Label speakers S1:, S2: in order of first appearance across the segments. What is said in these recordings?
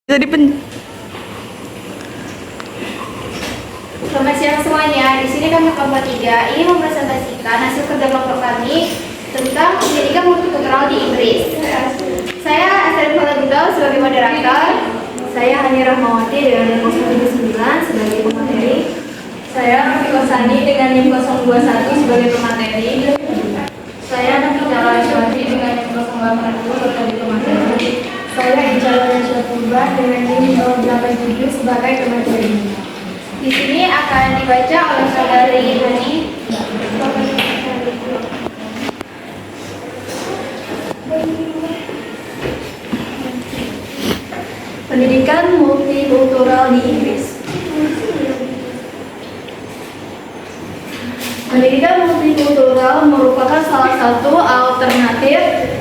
S1: Jadi
S2: Selamat siang semuanya. Di sini kami kelompok 3 ingin mempresentasikan hasil kerja kelompok kami tentang pendidikan multikultural di Inggris. Saya Astrid Falagundal sebagai moderator. Saya Hani Rahmawati dengan NIM 079 sebagai pemateri. Saya Rafiko Sani dengan NIM 021 sebagai pemateri. Saya Nafita Rasyawati dengan NIM 082 sebagai pemateri. Saya Ijal Syafurba dengan NIM 087 sebagai pemateri. Di sini akan dibaca oleh saudari Hani. Pendidikan multikultural di Inggris. Pendidikan multikultural merupakan salah satu alternatif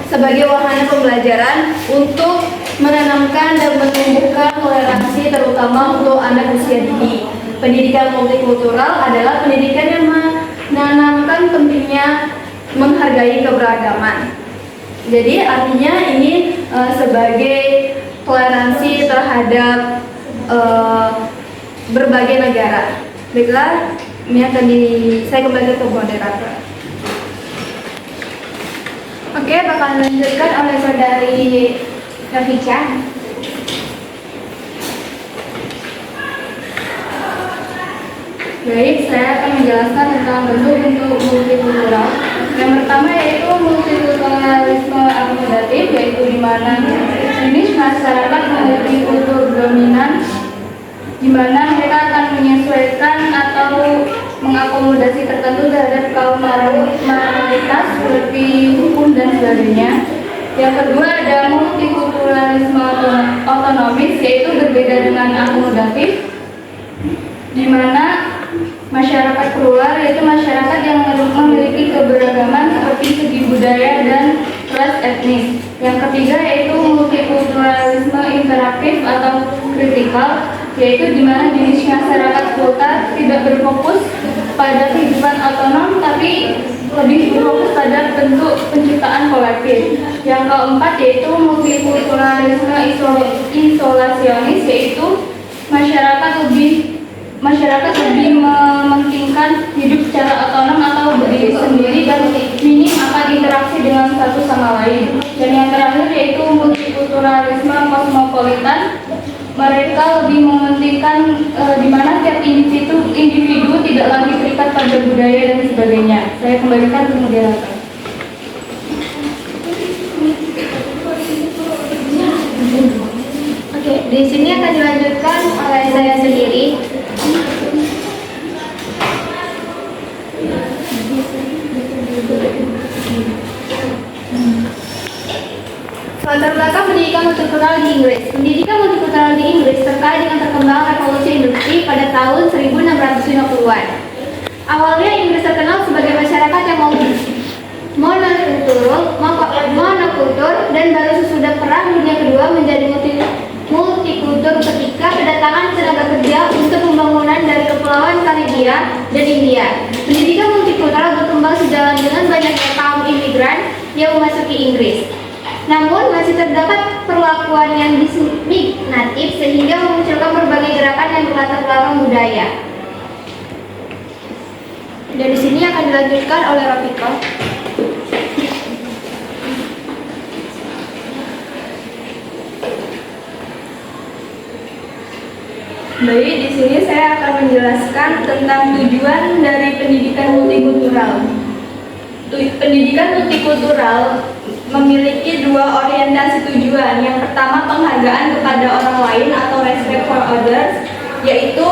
S2: sebagai wahana pembelajaran untuk menanamkan dan menumbuhkan toleransi terutama untuk anak usia dini. Pendidikan multikultural adalah pendidikan yang menanamkan pentingnya menghargai keberagaman. Jadi artinya ini sebagai toleransi terhadap berbagai negara. Baiklah, ini akan saya kembali ke moderator. Oke, bakal dilanjutkan oleh saudari Rafica. Baik, saya akan menjelaskan tentang bentuk-bentuk multikultural. Yang pertama yaitu multikulturalisme akomodatif, yaitu di mana jenis masyarakat memiliki kultur dominan, di mana mereka akan menyesuaikan atau mengakomodasi tertentu terhadap kaum mayoritas seperti hukum dan sebagainya. Yang kedua ada multikulturalisme otonomis, yaitu berbeda dengan akomodatif, di mana masyarakat plural yaitu masyarakat yang memiliki keberagaman seperti segi budaya dan ras etnis. Yang ketiga yaitu multikulturalisme interaktif atau kritikal, yaitu di mana jenis masyarakat kota tidak berfokus pada kehidupan otonom tapi lebih berfokus pada bentuk penciptaan kolektif. Yang keempat yaitu multikulturalisme isolasionis, yaitu masyarakat lebih mementingkan hidup secara otonom atau berdiri sendiri dan minim akan interaksi dengan satu sama lain. Dan yang terakhir yaitu multikulturalisme kosmopolitan. Mereka lebih mementingkan di mana tiap individu tidak lagi terikat pada budaya dan sebagainya. Saya kembalikan ke moderator. Oke, di sini akan dilanjutkan oleh saya sendiri. Latar belakang pendidikan multikultural di Inggris. Pendidikan multikultural di Inggris terkait dengan perkembangan revolusi industri pada tahun 1650-an. Awalnya Inggris terkenal sebagai masyarakat yang monokultur dan baru sesudah Perang Dunia Kedua menjadi multikultur ketika kedatangan tenaga kerja untuk pembangunan dari Kepulauan Karibia dan India. Pendidikan multikultural berkembang sejalan dengan banyaknya kaum imigran yang memasuki Inggris. Namun masih terdapat perlakuan yang diskriminatif sehingga memunculkan berbagai gerakan yang berlatar belakang budaya. Dan di sini akan dilanjutkan oleh Rafiko. Baik, di sini saya akan menjelaskan tentang tujuan dari pendidikan multikultural. Pendidikan multikultural memiliki dua orientasi tujuan. Yang pertama penghargaan kepada orang lain atau respect for others, yaitu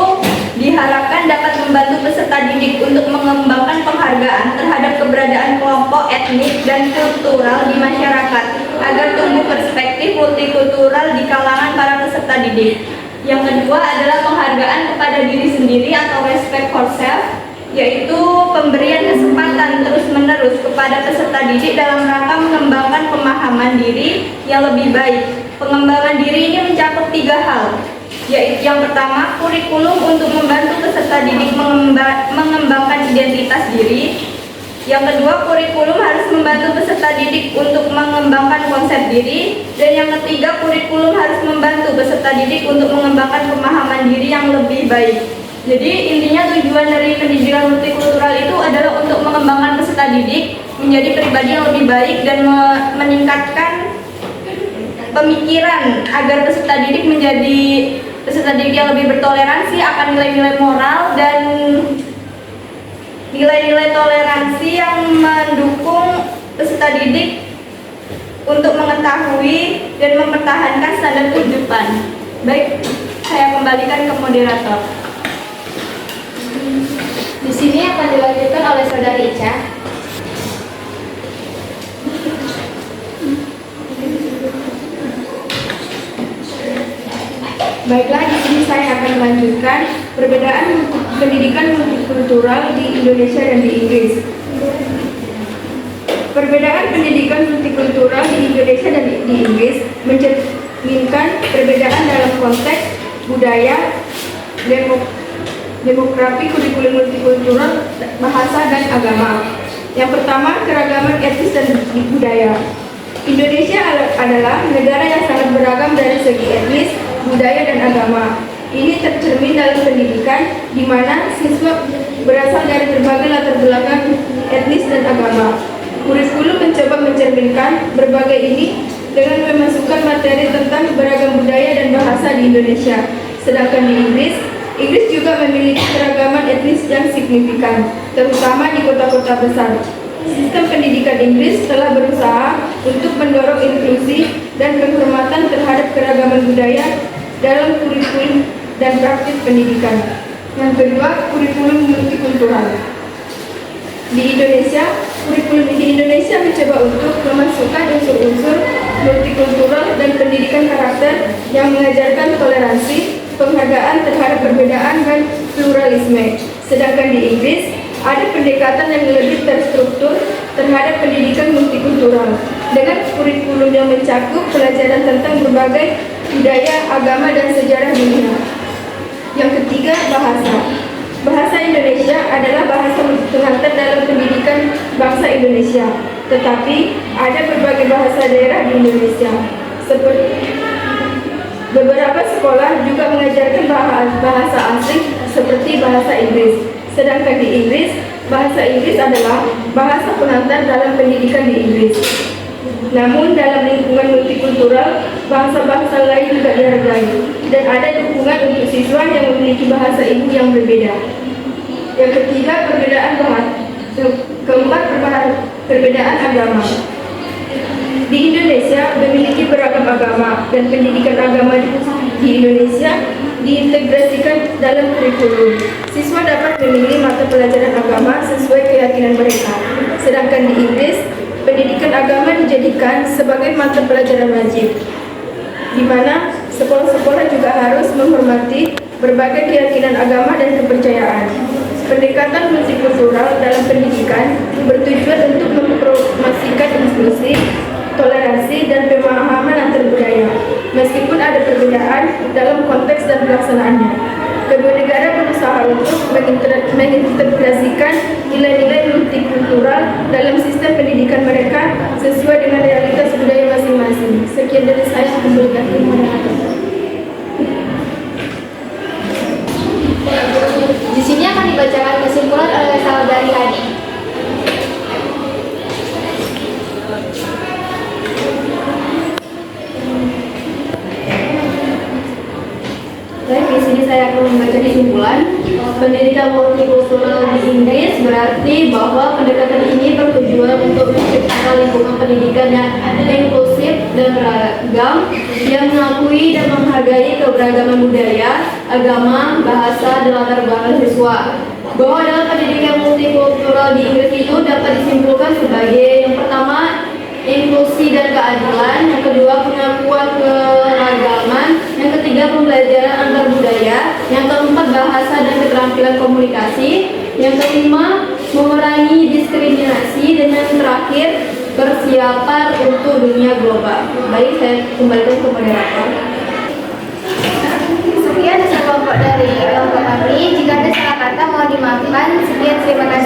S2: diharapkan dapat membantu peserta didik untuk mengembangkan penghargaan terhadap keberadaan kelompok etnik dan kultural di masyarakat agar tumbuh perspektif multikultural di kalangan para peserta didik. Yang kedua adalah penghargaan kepada diri sendiri atau respect for self, yaitu pemberian kesempatan terus-menerus kepada peserta didik dalam rangka mengembangkan pemahaman diri yang lebih baik. Pengembangan diri ini mencakup 3 hal, yaitu yang pertama kurikulum untuk membantu peserta didik mengembangkan identitas diri.
S1: Yang kedua, kurikulum harus membantu peserta didik untuk mengembangkan konsep diri. Dan yang ketiga, kurikulum harus membantu peserta didik untuk mengembangkan pemahaman diri yang lebih baik. Jadi intinya tujuan dari pendidikan multikultural itu adalah untuk mengembangkan peserta didik menjadi pribadi yang lebih baik dan meningkatkan pemikiran agar peserta didik menjadi peserta didik yang lebih bertoleransi akan nilai-nilai moral dan nilai-nilai toleransi yang mendukung peserta didik untuk mengetahui dan mempertahankan standar kehidupan. Baik, saya kembalikan ke moderator.
S2: Di sini akan dilanjutkan oleh Saudari Ica. Baiklah, di sini saya akan melanjutkan perbedaan pendidikan multikultural di Indonesia dan di Inggris. Perbedaan pendidikan multikultural di Indonesia dan di Inggris mencerminkan perbedaan dalam konteks budaya, demografi, kurikulum multikultural, bahasa, dan agama. Yang pertama, keragaman etnis dan budaya. Indonesia adalah negara yang sangat beragam dari segi etnis, budaya, dan agama. Ini tercermin dalam pendidikan, di mana siswa berasal dari berbagai latar belakang etnis dan agama. Kurikulum mencoba mencerminkan berbagai ini dengan memasukkan materi tentang beragam budaya dan bahasa di Indonesia. Sedangkan di Inggris juga memiliki keragaman etnis yang signifikan, terutama di kota-kota besar. Sistem pendidikan Inggris telah berusaha untuk mendorong inklusi dan penghormatan terhadap keragaman budaya dalam kurikulum dan praktik pendidikan. Yang kedua, kurikulum multikultural. Di Indonesia mencoba untuk memasukkan unsur-unsur multikultural dan pendidikan karakter yang mengajarkan toleransi, penghargaan terhadap perbedaan, dan pluralisme. Sedangkan di Inggris, ada pendekatan yang lebih terstruktur terhadap pendidikan multikultural dengan kurikulum yang mencakup pelajaran tentang berbagai budaya, agama, dan sejarah dunia. Yang ketiga, bahasa. Bahasa Indonesia adalah bahasa pengantar dalam pendidikan bangsa Indonesia, tetapi ada berbagai bahasa daerah di Indonesia. Beberapa sekolah juga mengajarkan bahasa asing seperti bahasa Inggris. Sedangkan di Inggris, bahasa Inggris adalah bahasa pengantar dalam pendidikan di Inggris. Namun dalam lingkungan multikultural, bahasa-bahasa lain juga dihargai dan ada dukungan untuk siswa yang memiliki bahasa ibu yang berbeda. Yang ketiga, perbedaan bahasa. Keempat, perbedaan agama. Di Indonesia memiliki beragam agama dan pendidikan agama di Indonesia diintegrasikan dalam kurikulum. Siswa dapat memilih mata pelajaran agama sesuai keyakinan mereka. Sedangkan di Inggris, pendidikan agama dijadikan sebagai mata pelajaran wajib, di mana sekolah-sekolah juga harus menghormati berbagai keyakinan agama dan kepercayaan. Pendekatan multikultural dalam pendidikan bertujuan untuk mempromosikan inklusi, toleransi, dan pemahaman antar budaya, meskipun ada perbedaan dalam konteks dan pelaksanaannya. Kedua negara berusaha untuk mengintegrasikan nilai-nilai multikultural dalam sistem pendidikan mereka sesuai dengan realitas budaya masing-masing. Sekian dari saya, kembalikan ke moderator. Di sini akan dibacakan kesimpulan oleh Saudari Hadi. Baik, di sini saya akan membaca kesimpulan. Pendidikan multikultural di Inggris berarti bahwa pendekatan ini bertujuan untuk menciptakan lingkungan pendidikan yang inklusif dan beragam, yang mengakui dan menghargai keberagaman budaya, agama, bahasa, dan latar belakang siswa. Bahwa dalam pendidikan multikultural di Inggris itu dapat disimpulkan sebagai yang pertama, inklusi dan keadilan, yang kedua pengakuan keragaman, yang ketiga pembelajaran antar budaya, yang keempat bahasa dan keterampilan komunikasi, yang kelima mengurangi diskriminasi, dan yang terakhir persiapan untuk dunia global. Baik, saya kembalikan ke moderator. Sekian sekelompok dari kelompok kami. Jika ada salah kata mohon dimaafkan. Sekian, terima kasih.